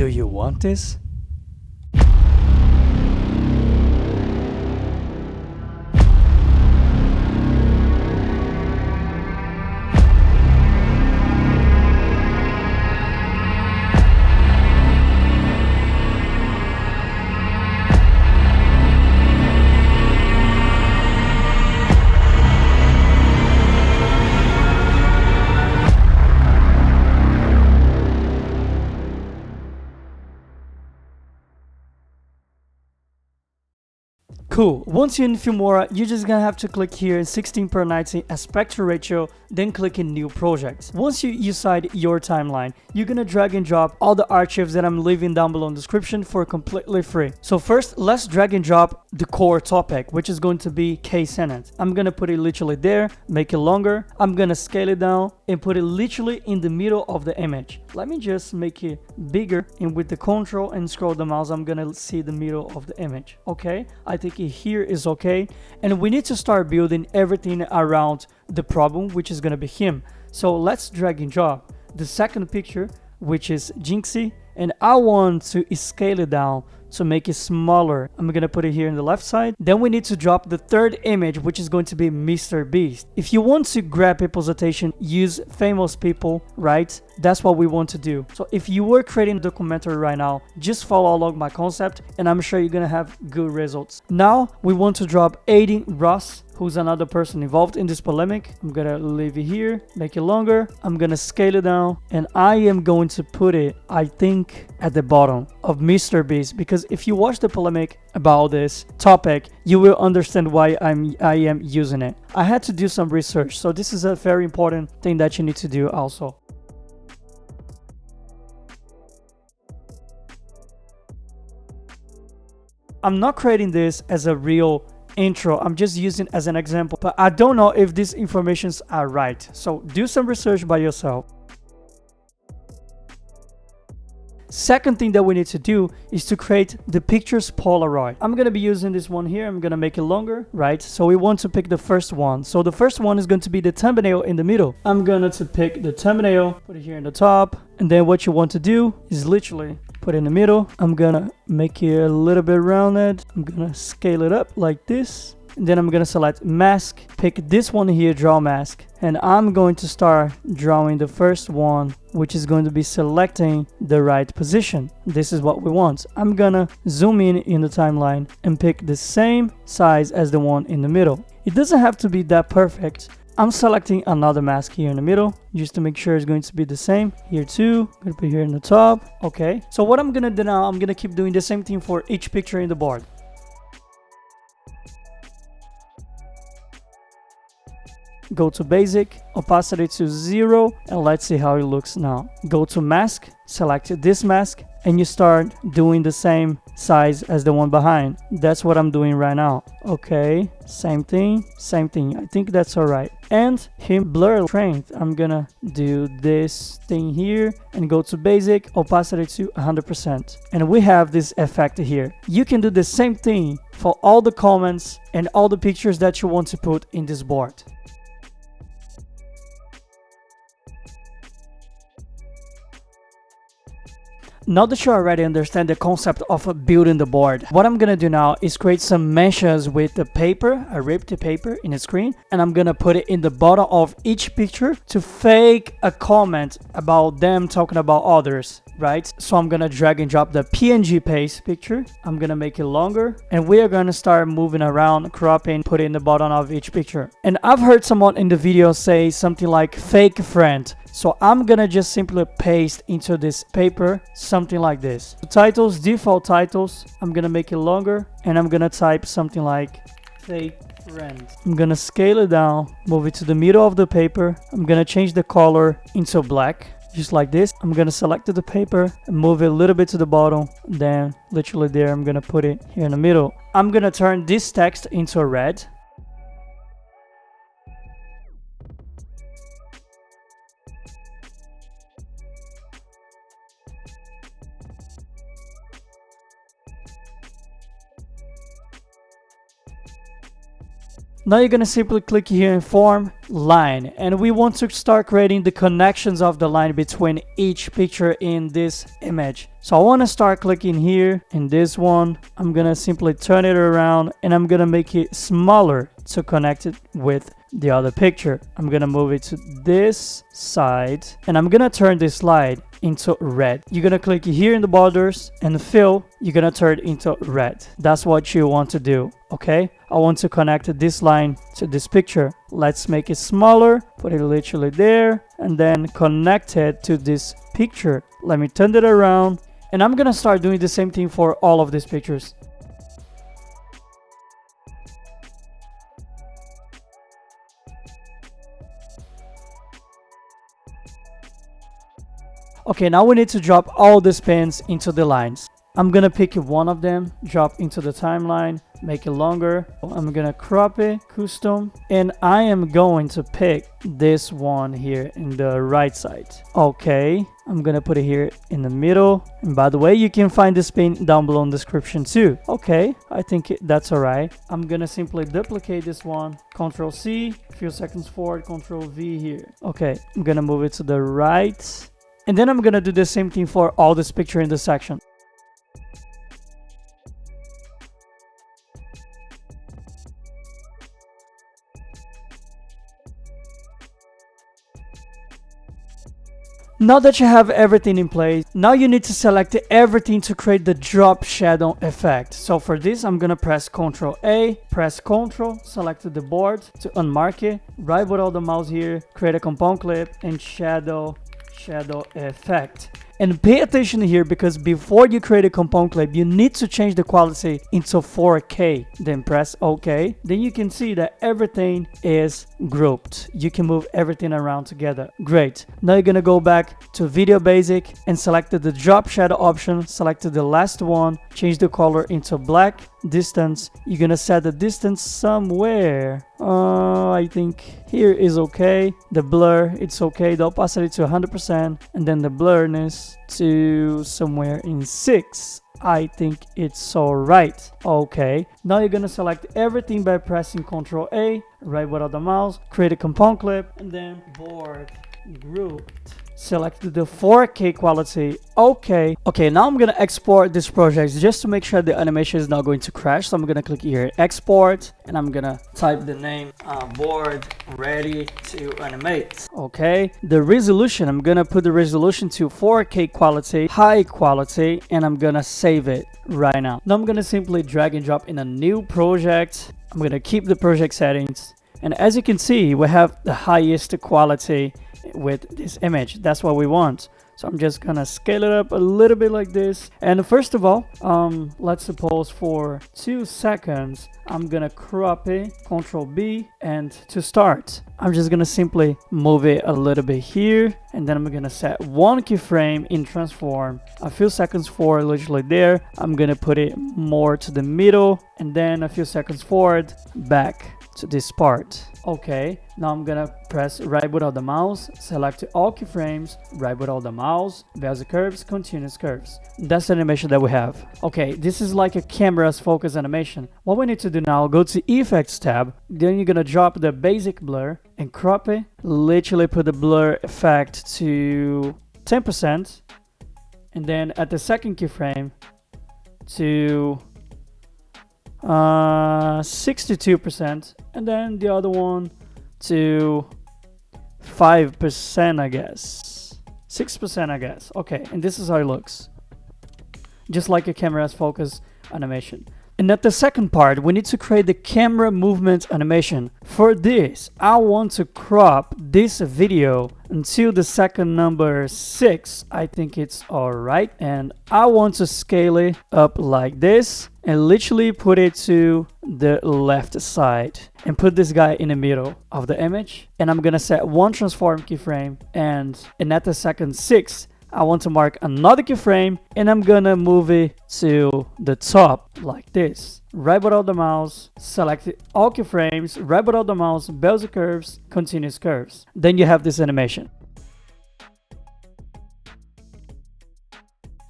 Do you want this? Cool. Once you're in Filmora, you're just gonna have to click here in 16:19 aspect ratio, then click in new projects. Once you decide your timeline, you're gonna drag and drop all the archives that I'm leaving down below in the description for completely free. So first, let's drag and drop the core topic, which is going to be case sentence. I'm gonna put it literally there, make it longer. I'm gonna scale it down and put it literally in the middle of the image. Let me just make it bigger, and with the control and scroll the mouse, I'm gonna see the middle of the image. Okay, I think here is okay, and we need to start building everything around the problem, which is gonna be him. So let's drag and drop the second picture, which is Jinxie, and I want to scale it down to make it smaller. I'm gonna put it here in the left side. Then we need to drop the third image, which is going to be Mr. Beast. If you want to grab people's attention, use famous people, right? That's what we want to do. So if you were creating a documentary right now, just follow along my concept and I'm sure you're gonna have good results. Now we want to drop Aiden Ross, who's another person involved in this polemic. I'm gonna leave it here, make it longer. I'm gonna scale it down, and I am going to put it, I think, at the bottom of Mr. Beast, because if you watch the polemic about this topic, you will understand why I am using it. I had to do some research, so this is a very important thing that you need to do also. I'm not creating this as a real intro, I'm just using as an example, but I don't know if these informations are right, so do some research by yourself. Second thing that we need to do is to create the picture's Polaroid. I'm gonna be using this one here. I'm gonna make it longer, right? So we want to pick the first one. So the first one is going to be the thumbnail in the middle. I'm gonna to pick the thumbnail, put it here in the top, and then what you want to do is literally put it in the middle. I'm gonna make it a little bit rounded. I'm gonna scale it up like this. And then I'm gonna select mask, pick this one here, draw mask, and I'm going to start drawing the first one, which is going to be selecting the right position. This is what we want. I'm gonna zoom in the timeline and pick the same size as the one in the middle. It doesn't have to be that perfect. I'm selecting another mask here in the middle just to make sure it's going to be the same. Here too, I'm gonna put here in the top. Okay, so what I'm gonna do now, I'm gonna keep doing the same thing for each picture in the board. Go to basic, opacity to 0, and let's see how it looks now. Go to mask, select this mask, and you start doing the same size as the one behind. That's what I'm doing right now. Okay, same thing. I think that's all right. And him blur strength, I'm gonna do this thing here and go to basic, opacity to 100%. And we have this effect here. You can do the same thing for all the comments and all the pictures that you want to put in this board. Now that you already understand the concept of building the board, what I'm gonna do now is create some meshes with the paper. I ripped the paper in the screen and I'm gonna put it in the bottom of each picture to fake a comment about them talking about others, right? So I'm gonna drag and drop the PNG paste picture. I'm gonna make it longer and we are gonna start moving around, cropping, put it in the bottom of each picture. And I've heard someone in the video say something like fake friend. So I'm gonna just simply paste into this paper something like this. The titles, default titles, I'm gonna make it longer and I'm gonna type something like fake friend. I'm gonna scale it down, move it to the middle of the paper. I'm gonna change the color into black, just like this. I'm gonna select the paper and move it a little bit to the bottom. Then literally there, I'm gonna put it here in the middle. I'm gonna turn this text into red. Now you're gonna simply click here in form line, and we want to start creating the connections of the line between each picture in this image. So I want to start clicking here in this one. I'm gonna simply turn it around and I'm gonna make it smaller to connect it with the other picture. I'm gonna move it to this side and I'm gonna turn this slide into red. You're gonna click here in the borders and fill. You're gonna turn it into red. That's what you want to do. Okay, I want to connect this line to this picture. Let's make it smaller, put it literally there, and then connect it to this picture. Let me turn it around, and I'm gonna start doing the same thing for all of these pictures. Okay, now we need to drop all these pins into the lines. I'm gonna pick one of them, drop into the timeline, make it longer. I'm gonna crop it, custom, and I am going to pick this one here in the right side. Okay, I'm gonna put it here in the middle. And by the way, you can find this pin down below in the description too. Okay, I think that's all right. I'm gonna simply duplicate this one, Control C, a few seconds forward, Control V here. Okay, I'm gonna move it to the right. And then I'm gonna do the same thing for all this picture in this section. Now that you have everything in place, now you need to select everything to create the drop shadow effect. So for this, I'm gonna press Ctrl A, press Ctrl, select the board to unmark it, right with all the mouse here, create a compound clip and shadow effect. And pay attention here, because before you create a compound clip, you need to change the quality into 4K. Then press OK. Then you can see that everything is grouped. You can move everything around together. Great. Now you're gonna go back to Video Basic and select the drop shadow option. Select the last one. Change the color into black. Distance. You're gonna set the distance somewhere. I think here is okay. The blur, it's okay. The opacity to 100%, and then the blurriness to somewhere in 6. I think it's all right. Okay, now you're gonna select everything by pressing Ctrl A, right with the mouse, create a compound clip, and then board grouped. Select the 4K quality. Okay, now I'm gonna export this project just to make sure the animation is not going to crash. So I'm gonna click here, export, and I'm gonna type the name board ready to animate. Okay, the resolution, I'm gonna put the resolution to 4K quality, high quality, and I'm gonna save it right now. Now I'm gonna simply drag and drop in a new project. I'm gonna keep the project settings, and as you can see, we have the highest quality with this image. That's what we want. So I'm just gonna scale it up a little bit like this. And first of all, let's suppose for 2 seconds, I'm gonna crop it, Control B, and to start, I'm just gonna simply move it a little bit here, and then I'm gonna set 1 keyframe in transform, a few seconds forward, literally there. I'm gonna put it more to the middle, and then a few seconds forward, back to this part. Okay, now I'm gonna press right without the mouse, select all keyframes, right without the mouse, bezier curves, continuous curves. That's the animation that we have. Okay, this is like a camera's focus animation. What we need to do now, go to Effects tab, then you're gonna drop the basic blur and crop it. Literally put the blur effect to 10%, and then at the second keyframe to 62%, and then the other one to 5%, I guess 6%, I guess. Okay, and this is how it looks, just like a camera's focus animation. And at the second part, we need to create the camera movement animation. For this, I want to crop this video until the second number 6. I think it's all right. And I want to scale it up like this and literally put it to the left side and put this guy in the middle of the image. And I'm gonna set 1 transform keyframe, and at the second 6, I want to mark another keyframe, and I'm gonna move it to the top like this. Right without the mouse, select all keyframes, right without the mouse, bezier curves, continuous curves. Then you have this animation.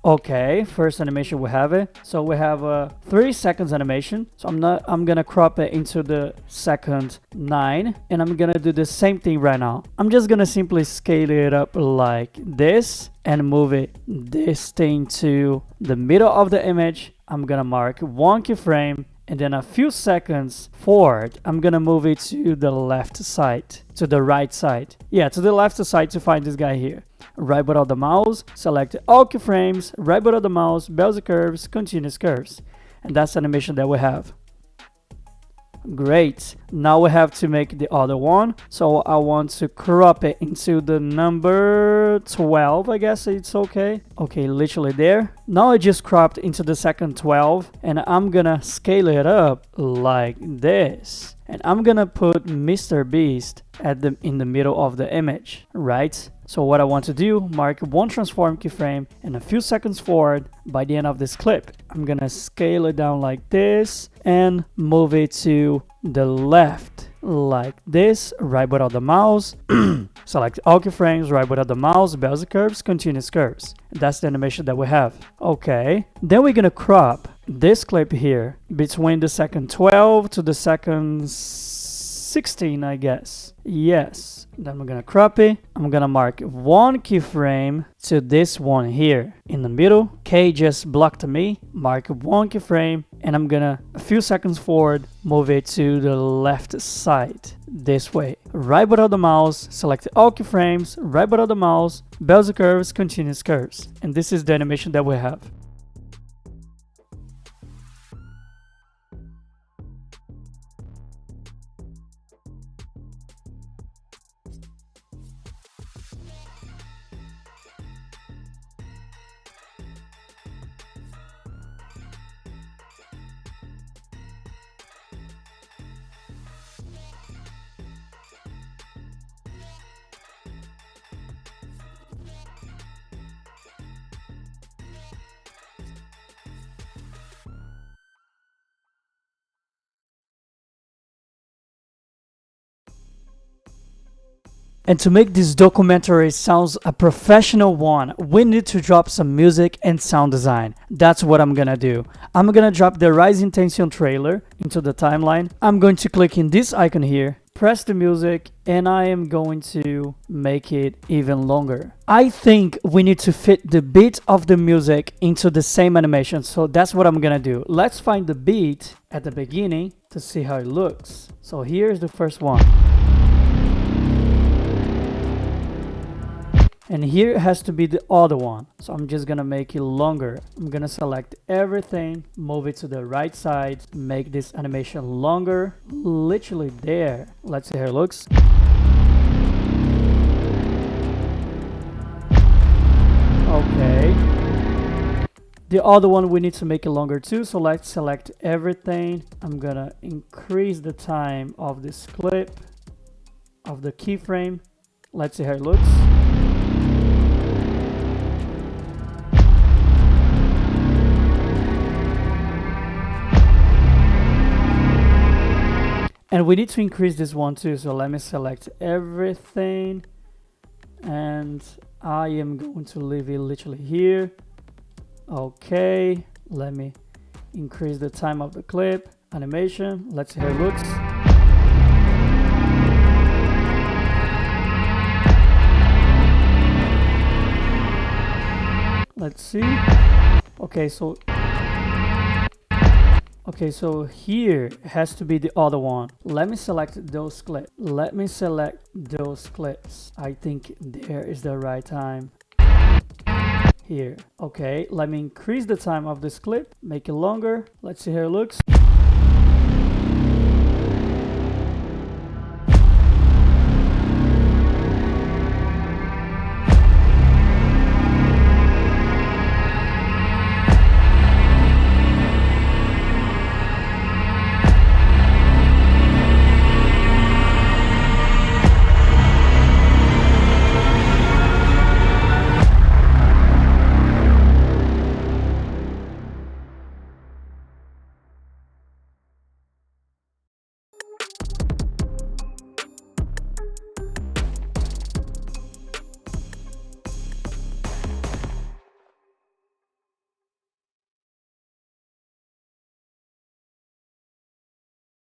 Okay, first animation we have it. So we have a 3 seconds animation. So I'm gonna crop it into the second 9, and I'm gonna do the same thing right now. I'm just gonna simply scale it up like this and move it this thing to the middle of the image. I'm gonna mark 1 keyframe, and then a few seconds forward, I'm gonna move it to the left side, to the right side. Yeah, to the left side to find this guy here. Right button of the mouse, select all keyframes, right button of the mouse, bezier curves, continuous curves. And that's the animation that we have. Great. Now we have to make the other one. So I want to crop it into the number 12, I guess it's okay. Okay, literally there. Now I just cropped into the second 12, and I'm gonna scale it up like this. And I'm gonna put Mr. Beast in the middle of the image, right? So what I want to do, mark 1 transform keyframe and a few seconds forward. By the end of this clip, I'm gonna scale it down like this and move it to the left like this. Right button of the mouse, select all keyframes, right button of the mouse, bezier curves, continuous curves. That's the animation that we have. Okay, then we're gonna crop this clip here between the second 12 to the second 16, I guess. Yes. Then we're gonna crop it. I'm gonna mark 1 keyframe to this one here in the middle. K just blocked me. Mark 1 keyframe, and I'm gonna, a few seconds forward, move it to the left side this way. Right button of the mouse, select all keyframes, right button of the mouse, bezier curves, continuous curves. And this is the animation that we have. And to make this documentary sound a professional one, we need to drop some music and sound design. That's what I'm gonna do. I'm gonna drop the Rising Tension trailer into the timeline. I'm going to click in this icon here, press the music, and I am going to make it even longer. I think we need to fit the beat of the music into the same animation, so that's what I'm gonna do. Let's find the beat at the beginning to see how it looks. So here's the first one. And here it has to be the other one. So I'm just gonna make it longer. I'm gonna select everything, move it to the right side, make this animation longer, literally there. Let's see how it looks. Okay. The other one we need to make it longer too, so let's select everything. I'm gonna increase the time of this clip, of the keyframe. Let's see how it looks. And we need to increase this one too, so let me select everything, and I am going to leave it literally here. Okay, let me increase the time of the clip, animation, let's see how it looks. Let's see. Okay, so here has to be the other one. Let me select those clips. I think there is the right time. Here. Okay, let me increase the time of this clip, make it longer. Let's see how it looks.